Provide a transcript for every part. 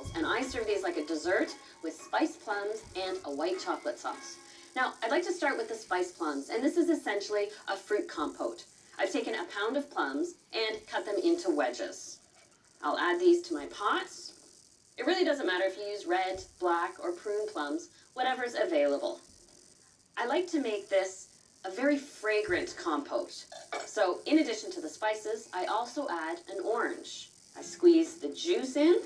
chocolates, and I serve these like a dessert with spiced plums and a white chocolate sauce. Now, I'd like to start with the spiced plums, and this is essentially a fruit compote. I've taken a pound of plums and cut them into wedges. I'll add these to my pot. It really doesn't matter if you use red, black, or prune plums, whatever's available. I like to make this a very fragrant compote. So in addition to the spices, I also add an orange. I squeeze the juice in,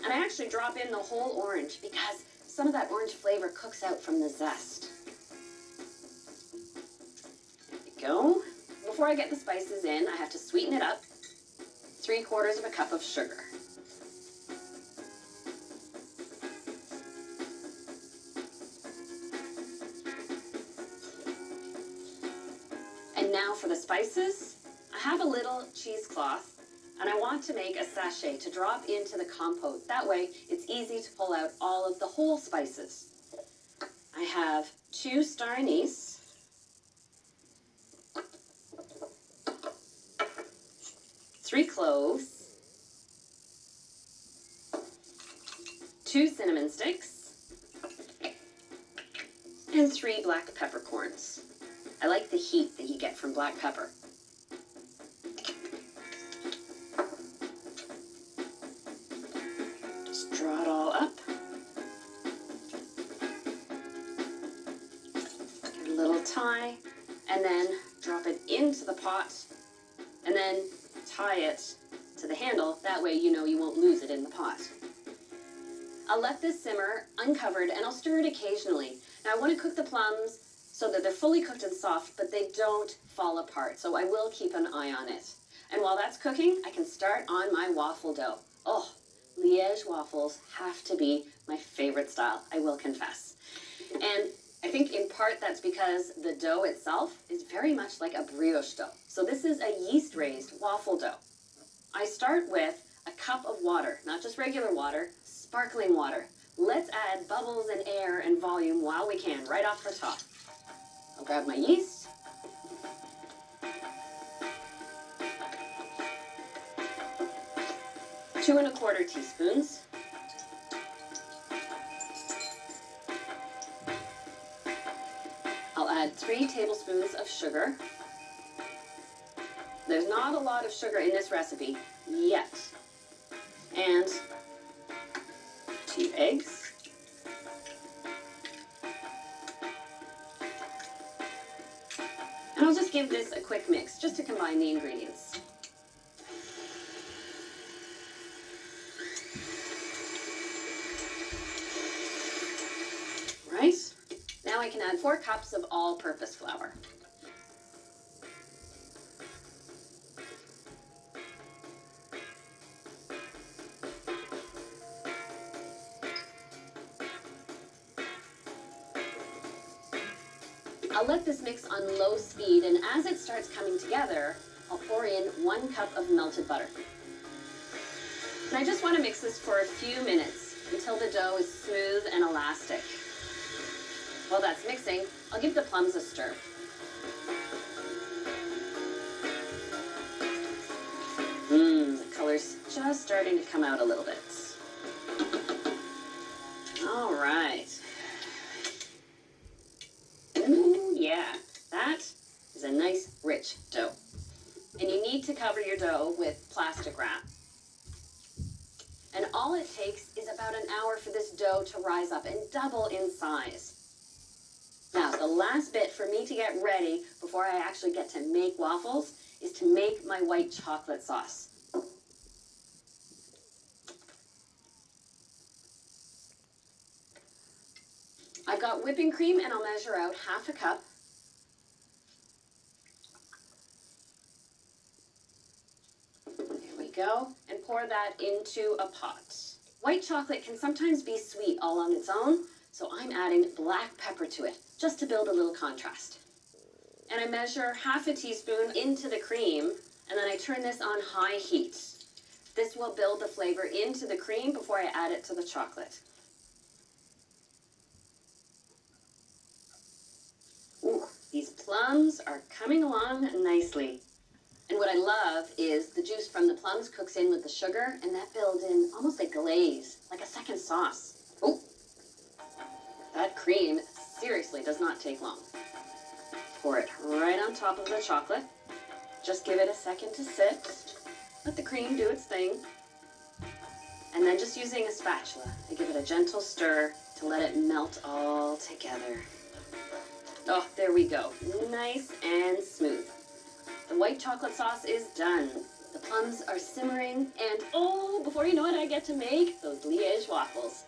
and I actually drop in the whole orange because some of that orange flavor cooks out from the zest. There we go. Before I get the spices in, I have to sweeten it up. 3/4 cup of sugar. And now for the spices, I have a little cheesecloth, and I want to make a sachet to drop into the compote. That way, it's easy to pull out all of the whole spices. I have 2 star anise, 3 cloves, 2 cinnamon sticks, and 3 black peppercorns. I like the heat that you get from black pepper. Just draw it all up. Get a little tie, and then drop it into the pot, and then tie it to the handle. That way you know you won't lose it in the pot. I'll let this simmer uncovered, and I'll stir it occasionally. Now I want to cook the plums so that they're fully cooked and soft, but they don't fall apart. So I will keep an eye on it. And while that's cooking, I can start on my waffle dough. Oh, Liège waffles have to be my favorite style, I will confess. And I think in part that's because the dough itself is very much like a brioche dough. So this is a yeast-raised waffle dough. I start with a cup of water, not just regular water, sparkling water. Let's add bubbles and air and volume while we can, right off the top. I'll grab my yeast. Two and a quarter teaspoons. I'll add 3 tablespoons of sugar. There's not a lot of sugar in this recipe yet. And 2 eggs. And I'll just give this a quick mix just to combine the ingredients. Right, now I can add 4 cups of all-purpose flour. I'll let this mix on low speed, and as it starts coming together, I'll pour in 1 cup of melted butter. And I just want to mix this for a few minutes until the dough is smooth and elastic. While that's mixing, I'll give the plums a stir. The color's just starting to come out a little bit. All right. Ooh, yeah, that is a nice, rich dough. And you need to cover your dough with plastic wrap. And all it takes is about an hour for this dough to rise up and double in size. Now, the last bit for me to get ready before I actually get to make waffles is to make my white chocolate sauce. I've got whipping cream, and I'll measure out 1/2 cup. There we go, and pour that into a pot. White chocolate can sometimes be sweet all on its own, so I'm adding black pepper to it, just to build a little contrast. And I measure 1/2 teaspoon into the cream, and then I turn this on high heat. This will build the flavor into the cream before I add it to the chocolate. Ooh, these plums are coming along nicely. And what I love is the juice from the plums cooks in with the sugar, and that builds in almost a glaze, like a second sauce. Oh, that cream seriously does not take long. Pour it right on top of the chocolate. Just give it a second to sit. Let the cream do its thing. And then just using a spatula to give it a gentle stir to let it melt all together. Oh, there we go. Nice and smooth. The white chocolate sauce is done. The plums are simmering, and oh, before you know it, I get to make those Liège waffles.